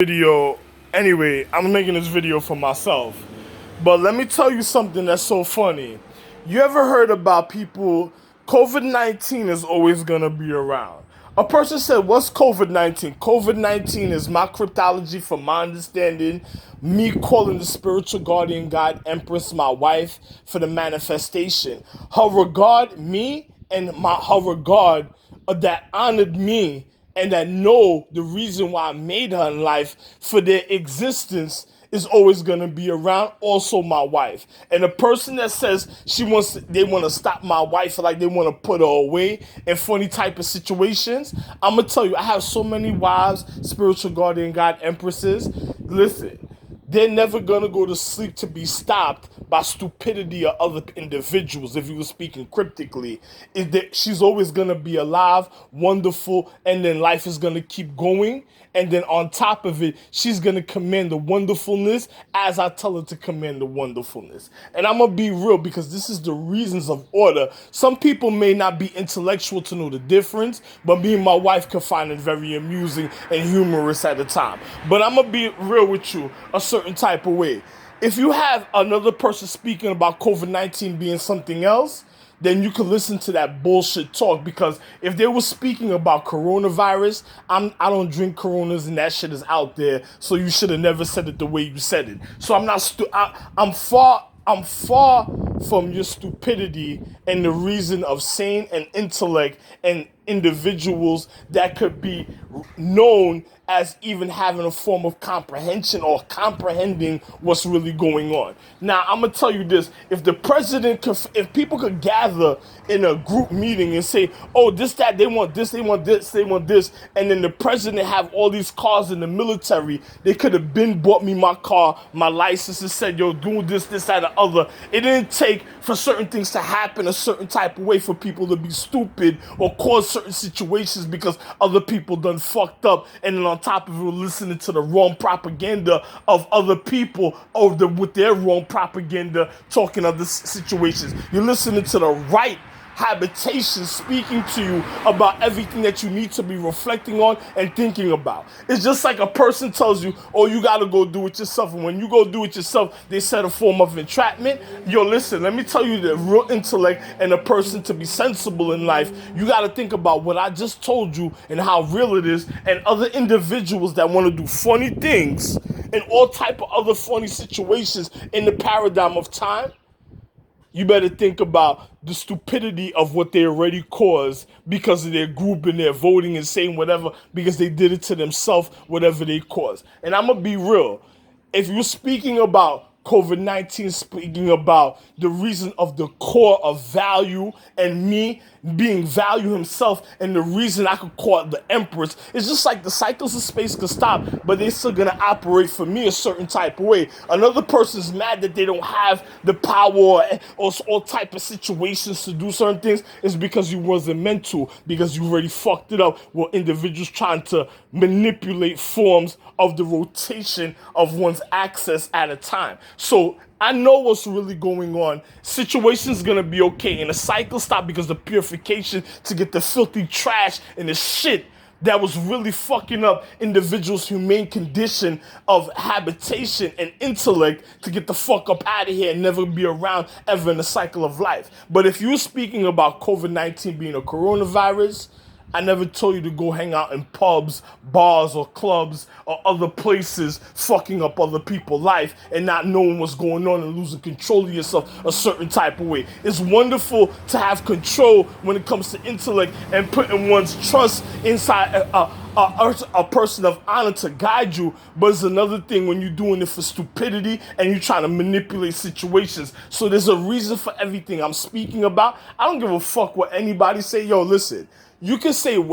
Video anyway. I'm making this video for myself, but let me tell you something that's so funny. You ever heard about people? COVID-19 is always gonna be around. A person said, what's COVID-19? COVID-19 is my cryptology, from my understanding, me calling the spiritual guardian god Empress my wife for the manifestation. Her regard me, and her regard that honored me and that know the reason why I made her in life, for their existence, is always gonna be around. Also my wife. And the person that says they want to stop my wife, like they want to put her away in funny type of situations, I'm gonna tell you, I have so many wives, spiritual guardian god empresses. Listen, they're never gonna go to sleep to be stopped by stupidity or other individuals. If you were speaking cryptically, is that she's always gonna be alive, wonderful, and then life is gonna keep going. And then on top of it, she's gonna command the wonderfulness as I tell her to command the wonderfulness. And I'm gonna be real, because this is the reasons of order. Some people may not be intellectual to know the difference, but me and my wife can find it very amusing and humorous at the time. But I'm gonna be real with you a certain type of way. If you have another person speaking about COVID-19 being something else, then you can listen to that bullshit talk. Because if they were speaking about coronavirus, I don't drink Coronas, and that shit is out there. So you should have never said it the way you said it. So I'm far from your stupidity and the reason of sane and intellect and individuals that could be known as even having a form of comprehension or comprehending what's really going on. Now, I'm gonna tell you this: if the president, if people could gather in a group meeting and say, "Oh, this, that, they want this, they want this, they want this," and then the president have all these cars in the military, they could have been bought me my car, my license, and said, "Yo, do this, this, that, and the other." It didn't take for certain things to happen a certain type of way for people to be stupid or cause certain situations because other people done fucked up, and then on top of it, we're listening to the wrong propaganda of other people with their wrong propaganda talking of the situations. You're listening to the right habitation speaking to you about everything that you need to be reflecting on and thinking about. It's just like a person tells you, "Oh, you gotta go do it yourself," and when you go do it yourself, they set a form of entrapment. Yo, listen, let me tell you, the real intellect and a person to be sensible in life, you gotta think about what I just told you and how real it is, and other individuals that want to do funny things and all type of other funny situations in the paradigm of time. You better think about the stupidity of what they already caused because of their group and their voting and saying whatever, because they did it to themselves, whatever they caused. And I'm going to be real. If you're speaking about COVID-19, speaking about the reason of the core of value and me being value himself, and the reason I could call it the Empress, it's just like the cycles of space could stop, but they're still gonna operate for me a certain type of way. Another person's mad that they don't have the power or all type of situations to do certain things, is because you wasn't meant to, because you already fucked it up with individuals trying to manipulate forms of the rotation of one's access at a time. So I know what's really going on. Situation's gonna be okay, and the cycle stop because the purification to get the filthy trash and the shit that was really fucking up individuals' humane condition of habitation and intellect to get the fuck up out of here and never be around ever in the cycle of life. But if you're speaking about COVID-19 being a coronavirus, I never told you to go hang out in pubs, bars, or clubs, or other places fucking up other people's life and not knowing what's going on and losing control of yourself a certain type of way. It's wonderful to have control when it comes to intellect and putting one's trust inside a person of honor to guide you, but it's another thing when you're doing it for stupidity and you're trying to manipulate situations. So there's a reason for everything I'm speaking about. I don't give a fuck what anybody say. Yo, listen. You can say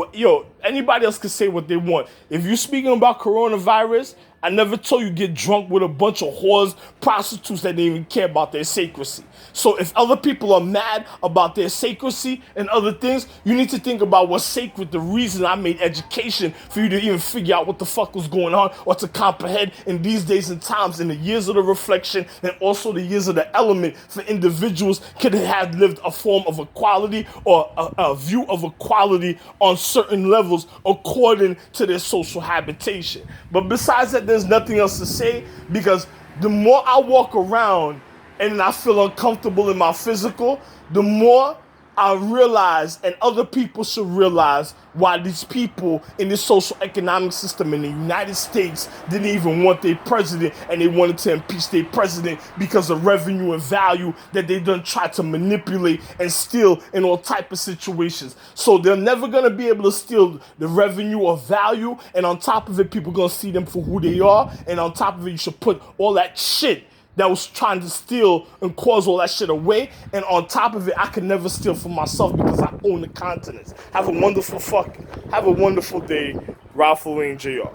anybody else can say what they want. If you're speaking about coronavirus, I never told you get drunk with a bunch of whores, prostitutes that didn't even care about their sacredcy. So if other people are mad about their sacredcy and other things, you need to think about what's sacred. The reason I made education for you to even figure out what the fuck was going on or to comprehend in these days and times, in the years of the reflection and also the years of the element, for individuals could have lived a form of equality or a view of equality on certain levels according to their social habitation. But besides that, there's nothing else to say, because the more I walk around and I feel uncomfortable in my physical, the more I realize, and other people should realize, why these people in this social economic system in the United States didn't even want their president, and they wanted to impeach their president because of revenue and value that they done try to manipulate and steal in all type of situations. So they're never gonna be able to steal the revenue or value, and on top of it, people gonna see them for who they are, and on top of it, you should put all that shit that was trying to steal and cause all that shit away. And on top of it, I can never steal for myself because I own the continents. Have a wonderful day. Ralph Lane Jr.